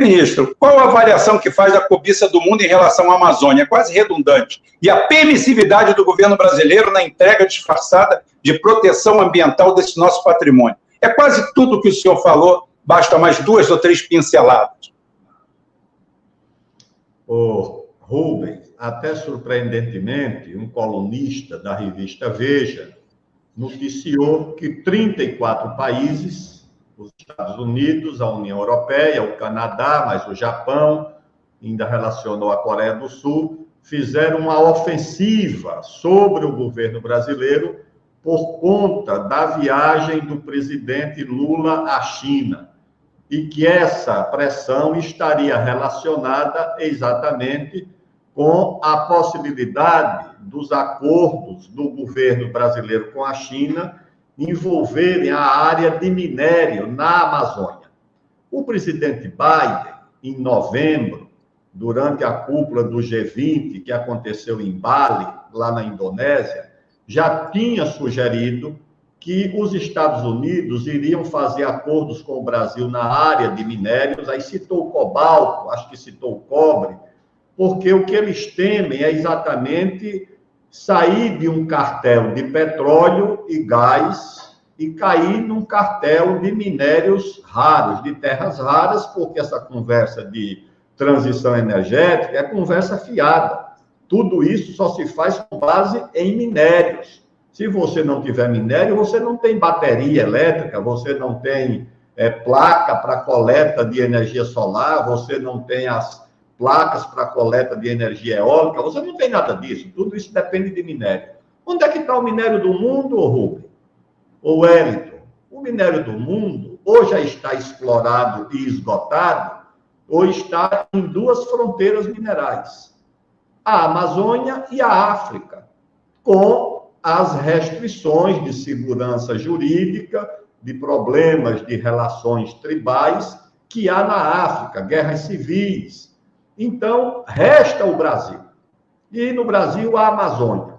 Ministro, qual a avaliação que faz da cobiça do mundo em relação à Amazônia? É quase redundante. E a permissividade do governo brasileiro na entrega disfarçada de proteção ambiental desse nosso patrimônio. É quase tudo o que o senhor falou, basta mais 2 ou 3 pinceladas. Rubens, até surpreendentemente, um colunista da revista Veja noticiou que 34 países, os Estados Unidos, a União Europeia, o Canadá, mas o Japão, ainda relacionou a Coreia do Sul, fizeram uma ofensiva sobre o governo brasileiro por conta da viagem do presidente Lula à China, e que essa pressão estaria relacionada exatamente com a possibilidade dos acordos do governo brasileiro com a China envolverem a área de minério na Amazônia. O presidente Biden, em novembro, durante a cúpula do G20, que aconteceu em Bali, lá na Indonésia, já tinha sugerido que os Estados Unidos iriam fazer acordos com o Brasil na área de minérios, aí citou o cobalto, acho que citou o cobre, porque o que eles temem é exatamente sair de um cartel de petróleo e gás e cair num cartel de minérios raros, de terras raras, porque essa conversa de transição energética é conversa fiada. Tudo isso só se faz com base em minérios. Se você não tiver minério, você não tem bateria elétrica, você não tem placa para coleta de energia solar, você não tem as placas para coleta de energia eólica, você não tem nada disso. Tudo isso depende de minério. Onde é que está o minério do mundo, Rubem? Ô Wellington? O minério do mundo ou já está explorado e esgotado, ou está em 2 fronteiras minerais, a Amazônia e a África, com as restrições de segurança jurídica, de problemas de relações tribais que há na África, guerras civis. Então, resta o Brasil. E no Brasil, a Amazônia.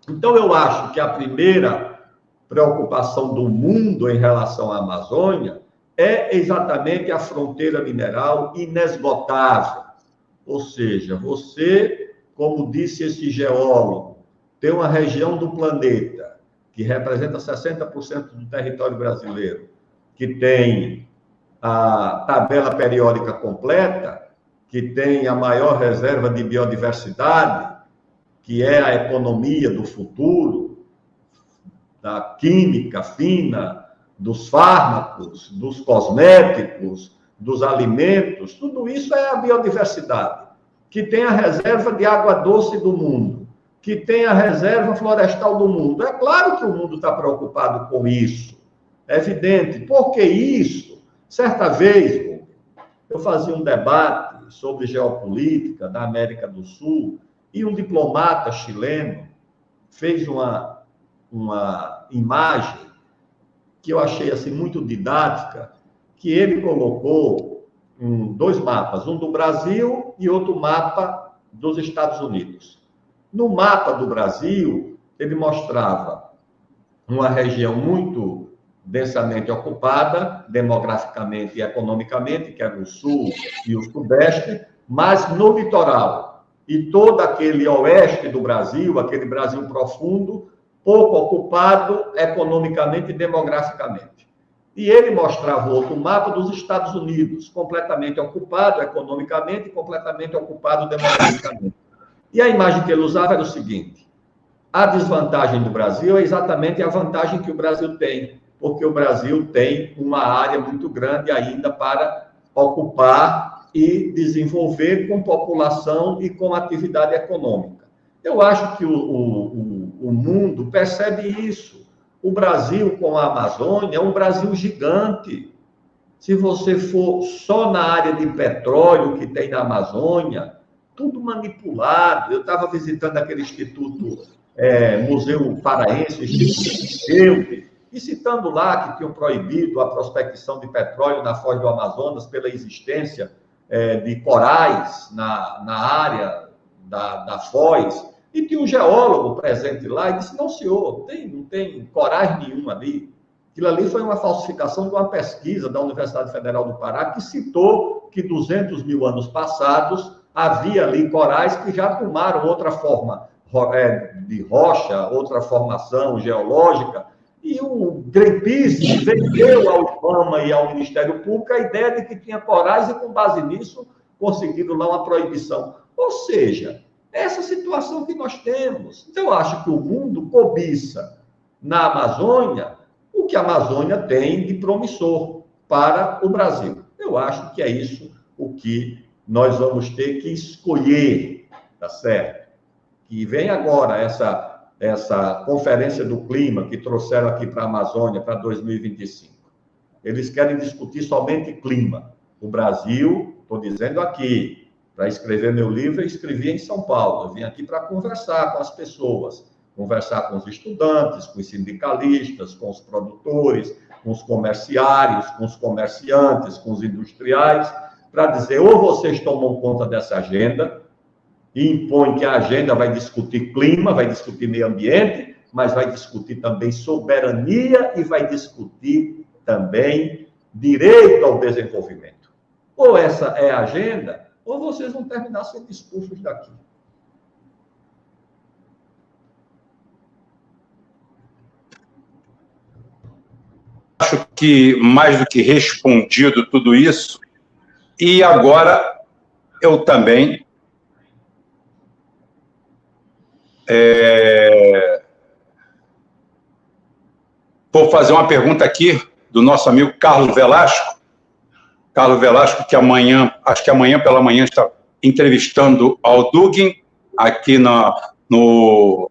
Então, eu acho que a primeira preocupação do mundo em relação à Amazônia é exatamente a fronteira mineral inesgotável. Ou seja, você, como disse esse geólogo, tem uma região do planeta que representa 60% do território brasileiro, que tem a tabela periódica completa, que tem a maior reserva de biodiversidade, que é a economia do futuro, da química fina, dos fármacos, dos cosméticos, dos alimentos, tudo isso é a biodiversidade, que tem a reserva de água doce do mundo, que tem a reserva florestal do mundo. É claro que o mundo está preocupado com isso, é evidente. Por que isso? Certa vez, eu fazia um debate sobre geopolítica da América do Sul e um diplomata chileno fez uma imagem que eu achei assim muito didática, que ele colocou 2 mapas, um do Brasil e outro mapa dos Estados Unidos. No mapa do Brasil, ele mostrava uma região muito densamente ocupada, demograficamente e economicamente, que era o sul e o sudeste, mas no litoral. E todo aquele oeste do Brasil, aquele Brasil profundo, pouco ocupado economicamente e demograficamente. E ele mostrava outro mapa dos Estados Unidos, completamente ocupado economicamente e completamente ocupado demograficamente. E a imagem que ele usava era o seguinte: a desvantagem do Brasil é exatamente a vantagem que o Brasil tem, porque o Brasil tem uma área muito grande ainda para ocupar e desenvolver com população e com atividade econômica. Eu acho que o mundo percebe isso. O Brasil com a Amazônia é um Brasil gigante. Se você for só na área de petróleo que tem na Amazônia, tudo manipulado. Eu estava visitando aquele instituto, Museu Paraense, Instituto Euler, e citando lá que tinham proibido a prospecção de petróleo na foz do Amazonas pela existência de corais na área da foz, e tinha um geólogo presente lá e disse: não, senhor, não tem corais nenhum ali, Aquilo ali foi uma falsificação de uma pesquisa da Universidade Federal do Pará, que citou que 200 mil anos passados havia ali corais que já tomaram outra forma de rocha, outra formação geológica, e o Greenpeace vendeu ao IBAMA e ao Ministério Público a ideia de que tinha corais e, com base nisso, conseguiram lá uma proibição. Ou seja, essa situação que nós temos. Então, eu acho que o mundo cobiça na Amazônia o que a Amazônia tem de promissor para o Brasil. Eu acho que é isso o que nós vamos ter que escolher, tá certo? E vem agora essa conferência do clima que trouxeram aqui para a Amazônia para 2025. Eles querem discutir somente clima. O Brasil, estou dizendo aqui, para escrever meu livro, eu escrevi em São Paulo. Eu vim aqui para conversar com as pessoas, conversar com os estudantes, com os sindicalistas, com os produtores, com os comerciários, com os comerciantes, com os industriais, para dizer, ou vocês tomam conta dessa agenda e impõem que a agenda vai discutir clima, vai discutir meio ambiente, mas vai discutir também soberania e vai discutir também direito ao desenvolvimento. Ou essa é a agenda, ou vocês vão terminar sendo expulsos daqui. Acho que mais do que respondido tudo isso, e agora eu também vou fazer uma pergunta aqui do nosso amigo Carlos Velasco. Carlos Velasco, que amanhã, acho que amanhã pela manhã, está entrevistando ao Dugin, aqui na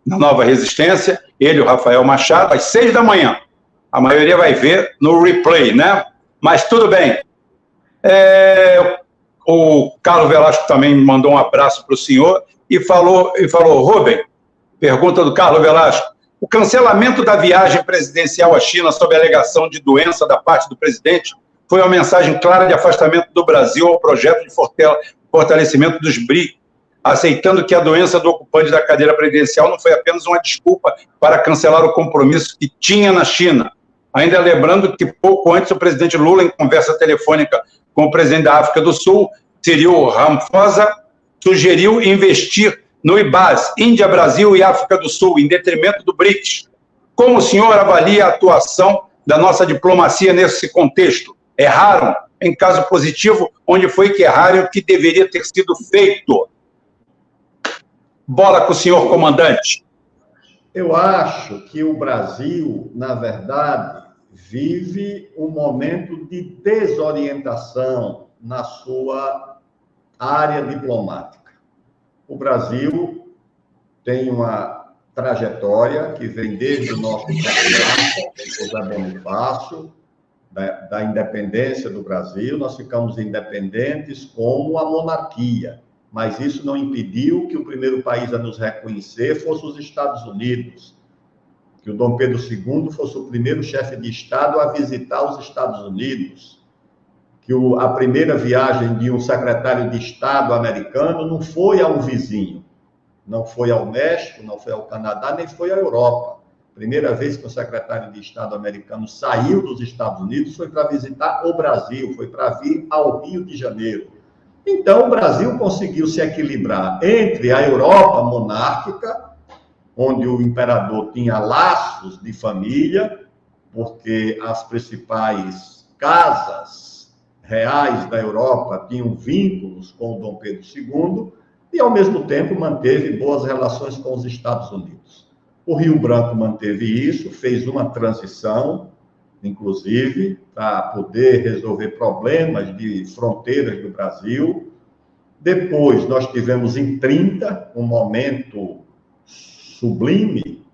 Nova Resistência, ele e o Rafael Machado, às 6 da manhã. A maioria vai ver no replay, né? Mas tudo bem. O Carlos Velasco também mandou um abraço para o senhor e falou, Rubem, pergunta do Carlos Velasco, o cancelamento da viagem presidencial à China sob a alegação de doença da parte do presidente foi uma mensagem clara de afastamento do Brasil ao projeto de fortalecimento dos BRICS, aceitando que a doença do ocupante da cadeira presidencial não foi apenas uma desculpa para cancelar o compromisso que tinha na China. Ainda lembrando que pouco antes o presidente Lula, em conversa telefônica com o presidente da África do Sul, Cyril Ramaphosa, sugeriu investir no IBAS, Índia, Brasil e África do Sul, em detrimento do BRICS. Como o senhor avalia a atuação da nossa diplomacia nesse contexto? Erraram? Em caso positivo, onde foi que erraram e o que deveria ter sido feito? Bola com o senhor, comandante. Eu acho que o Brasil, na verdade, vive um momento de desorientação na sua área diplomática. O Brasil tem uma trajetória que vem desde o nosso patriarca, José Bonifácio, da independência do Brasil. Nós ficamos independentes como a monarquia, mas isso não impediu que o primeiro país a nos reconhecer fosse os Estados Unidos, que o Dom Pedro II fosse o primeiro chefe de Estado a visitar os Estados Unidos, que a primeira viagem de um secretário de Estado americano não foi a um vizinho, não foi ao México, não foi ao Canadá, nem foi à Europa. Primeira vez que o secretário de Estado americano saiu dos Estados Unidos foi para visitar o Brasil, foi para vir ao Rio de Janeiro. Então, o Brasil conseguiu se equilibrar entre a Europa monárquica, onde o imperador tinha laços de família, porque as principais casas reais da Europa tinham vínculos com o Dom Pedro II, e, ao mesmo tempo, manteve boas relações com os Estados Unidos. O Rio Branco manteve isso, fez uma transição, inclusive, para poder resolver problemas de fronteiras do Brasil. Depois, nós tivemos em 30 um momento sublime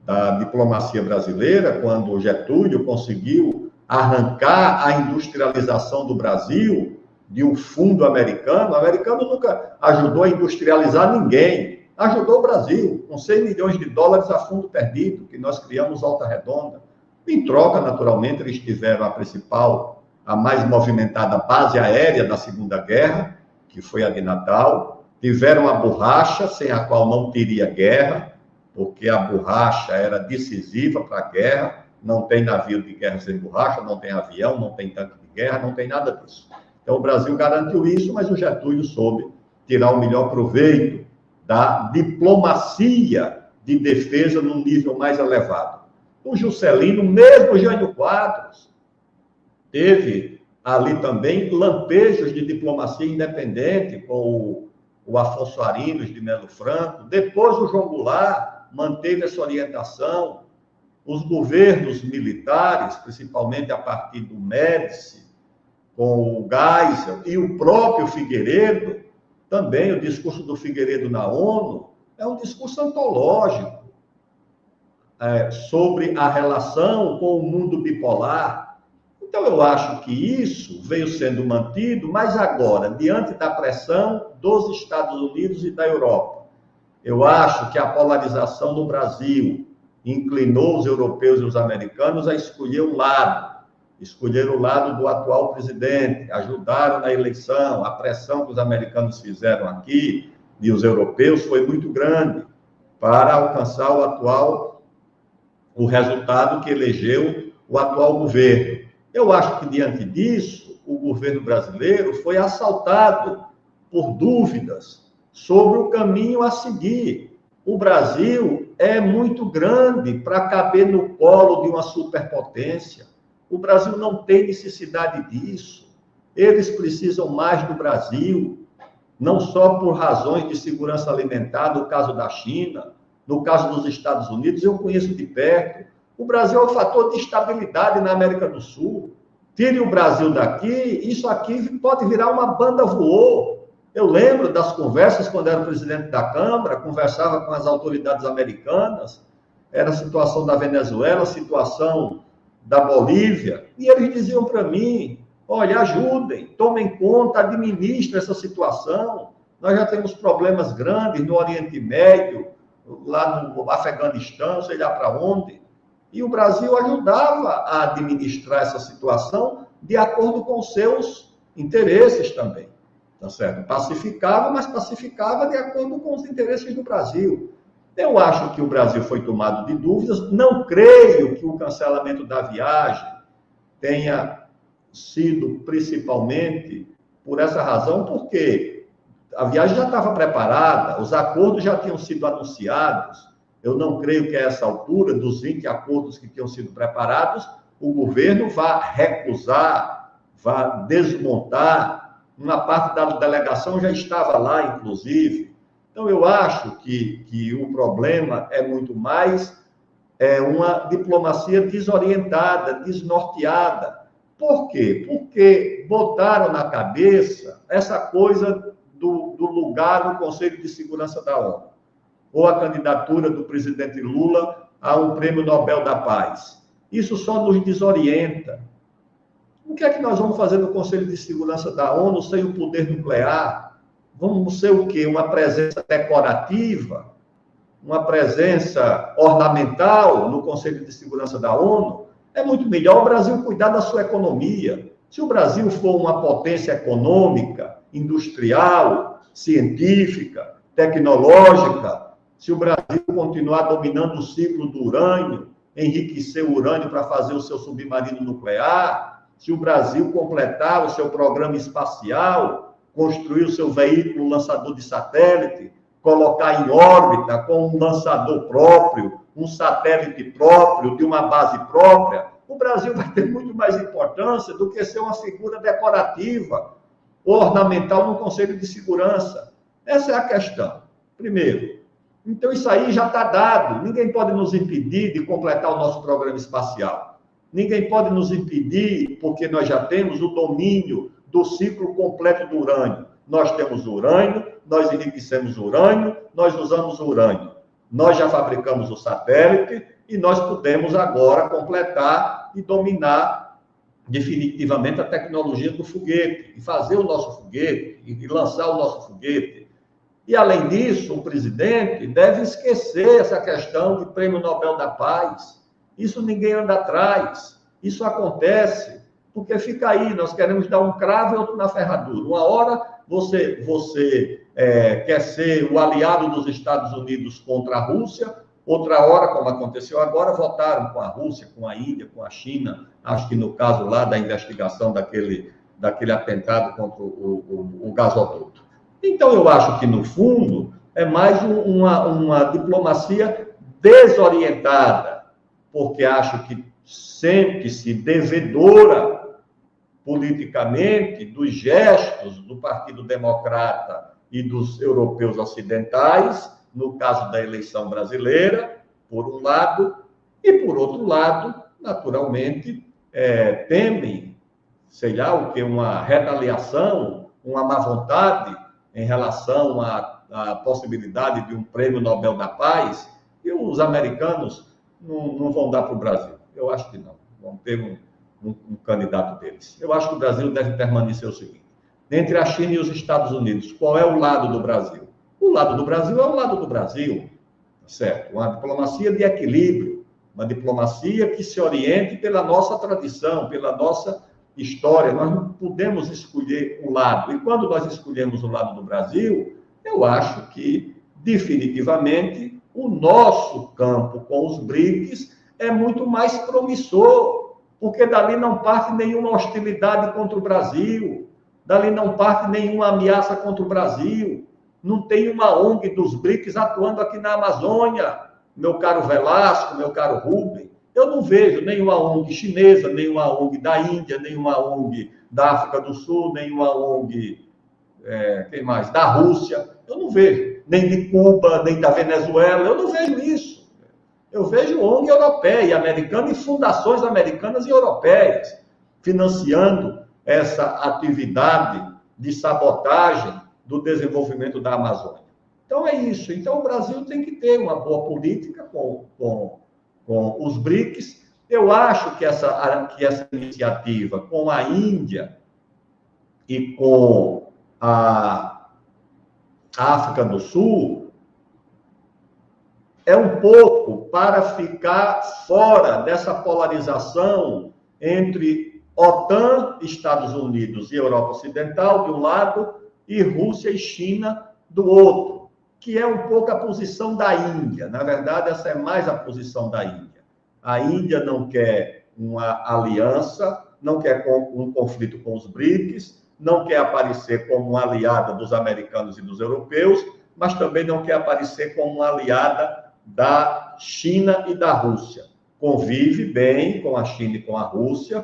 da diplomacia brasileira, quando o Getúlio conseguiu arrancar a industrialização do Brasil de um fundo americano. O americano nunca ajudou a industrializar ninguém, ajudou o Brasil, com 100 milhões de dólares a fundo perdido, que nós criamos Volta Redonda. Em troca, naturalmente, eles tiveram a principal, a mais movimentada base aérea da Segunda Guerra, que foi a de Natal. Tiveram a borracha, sem a qual não teria guerra, porque a borracha era decisiva para a guerra. não tem navio de guerra sem borracha, não tem avião, não tem tanque de guerra, não tem nada disso. Então, o Brasil garantiu isso, mas o Getúlio soube tirar o melhor proveito da diplomacia de defesa num nível mais elevado. O Juscelino, mesmo Jânio Quadros, teve ali também lampejos de diplomacia independente com o Afonso Arinos de Melo Franco. Depois, o João Goulart manteve essa orientação. Os governos militares, principalmente a partir do Médici, com o Geisel e o próprio Figueiredo, também o discurso do Figueiredo na ONU, é um discurso antológico sobre a relação com o mundo bipolar. Então, eu acho que isso veio sendo mantido, mas agora, diante da pressão dos Estados Unidos e da Europa, eu acho que a polarização no Brasil inclinou os europeus e os americanos a escolher um lado. Escolheram o lado do atual presidente, ajudaram na eleição, a pressão que os americanos fizeram aqui e os europeus foi muito grande para alcançar o resultado que elegeu o atual governo. Eu acho que, diante disso, o governo brasileiro foi assaltado por dúvidas sobre o caminho a seguir. O Brasil é muito grande para caber no colo de uma superpotência. O Brasil não tem necessidade disso. Eles precisam mais do Brasil, não só por razões de segurança alimentar, no caso da China, no caso dos Estados Unidos, eu conheço de perto. O Brasil é um fator de estabilidade na América do Sul. Tire o Brasil daqui, isso aqui pode virar uma banda voô. Eu lembro das conversas, quando era presidente da Câmara, conversava com as autoridades americanas, era a situação da Venezuela, a situação da Bolívia, e eles diziam para mim, olha, ajudem, tomem conta, administrem essa situação. Nós já temos problemas grandes no Oriente Médio, lá no Afeganistão, sei lá para onde. E o Brasil ajudava a administrar essa situação de acordo com seus interesses também. Tá certo? Pacificava, mas pacificava de acordo com os interesses do Brasil. Eu acho que o Brasil foi tomado de dúvidas. Não creio que o cancelamento da viagem tenha sido principalmente por essa razão, porque a viagem já estava preparada, os acordos já tinham sido anunciados. Eu não creio que a essa altura, dos 20 acordos que tinham sido preparados, o governo vá recusar, vá desmontar. Uma parte da delegação já estava lá, inclusive. Então, eu acho que o problema é muito mais uma diplomacia desorientada, desnorteada. Por quê? Porque botaram na cabeça essa coisa do lugar no Conselho de Segurança da ONU, ou a candidatura do presidente Lula a um prêmio Nobel da Paz. Isso só nos desorienta. O que é que nós vamos fazer no Conselho de Segurança da ONU sem o poder nuclear? Vamos ser o quê? Uma presença decorativa? Uma presença ornamental no Conselho de Segurança da ONU? É muito melhor o Brasil cuidar da sua economia. Se o Brasil for uma potência econômica, industrial, científica, tecnológica, se o Brasil continuar dominando o ciclo do urânio, enriquecer o urânio para fazer o seu submarino nuclear, se o Brasil completar o seu programa espacial, construir o seu veículo lançador de satélite, colocar em órbita com um lançador próprio, um satélite próprio, de uma base própria, o Brasil vai ter muito mais importância do que ser uma figura decorativa, ornamental no Conselho de Segurança. Essa é a questão. Primeiro, então isso aí já está dado. Ninguém pode nos impedir de completar o nosso programa espacial. Ninguém pode nos impedir, porque nós já temos o domínio do ciclo completo do urânio. Nós temos urânio, nós enriquecemos urânio, nós usamos urânio. Nós já fabricamos o satélite e nós podemos agora completar e dominar definitivamente a tecnologia do foguete, e fazer o nosso foguete, e lançar o nosso foguete. E, além disso, o presidente deve esquecer essa questão de Prêmio Nobel da Paz. Isso ninguém anda atrás. Isso acontece porque fica aí, nós queremos dar um cravo e outro na ferradura. Uma hora você quer ser o aliado dos Estados Unidos contra a Rússia, Outra hora, como aconteceu agora, votaram com a Rússia, com a Índia, com a China, acho que no caso lá da investigação daquele atentado contra o gasoduto. Então, eu acho que, no fundo, é mais uma diplomacia desorientada, porque acho que sente-se devedora politicamente dos gestos do Partido Democrata e dos europeus ocidentais, no caso da eleição brasileira, por um lado, e, por outro lado, naturalmente, temem, sei lá o que, uma retaliação, uma má vontade em relação à possibilidade de um prêmio Nobel da Paz, e os americanos não vão dar para o Brasil. Eu acho que não. Vão ter um candidato deles. Eu acho que o Brasil deve permanecer o seguinte: entre a China e os Estados Unidos, qual é o lado do Brasil? O lado do Brasil é o lado do Brasil, certo? Uma diplomacia de equilíbrio, uma diplomacia que se oriente pela nossa tradição, pela nossa história. Nós não podemos escolher um lado. E quando nós escolhemos o lado do Brasil, eu acho que, definitivamente, o nosso campo com os BRICS é muito mais promissor, porque dali não parte nenhuma hostilidade contra o Brasil, dali não parte nenhuma ameaça contra o Brasil. Não tem uma ONG dos BRICS atuando aqui na Amazônia, meu caro Velasco, meu caro Rubem. Eu não vejo nenhuma ONG chinesa, nenhuma ONG da Índia, nenhuma ONG da África do Sul, nenhuma ONG, quem mais? Da Rússia. Eu não vejo. Nem de Cuba, nem da Venezuela. Eu não vejo isso. Eu vejo ONG europeia, americana e fundações americanas e europeias financiando essa atividade de sabotagem do desenvolvimento da Amazônia. Então, é isso. Então, o Brasil tem que ter uma boa política com os BRICS. Eu acho que essa iniciativa com a Índia e com a África do Sul é um pouco para ficar fora dessa polarização entre OTAN, Estados Unidos e Europa Ocidental, de um lado, e Rússia e China, do outro, que é um pouco a posição da Índia. Na verdade, essa é mais a posição da Índia. A Índia não quer uma aliança, não quer um conflito com os BRICS, não quer aparecer como uma aliada dos americanos e dos europeus, mas também não quer aparecer como uma aliada da China e da Rússia. Convive bem com a China e com a Rússia,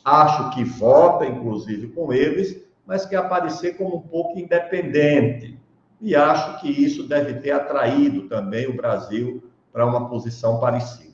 acho que vota, inclusive, com eles, mas quer aparecer como um pouco independente. E acho que isso deve ter atraído também o Brasil para uma posição parecida.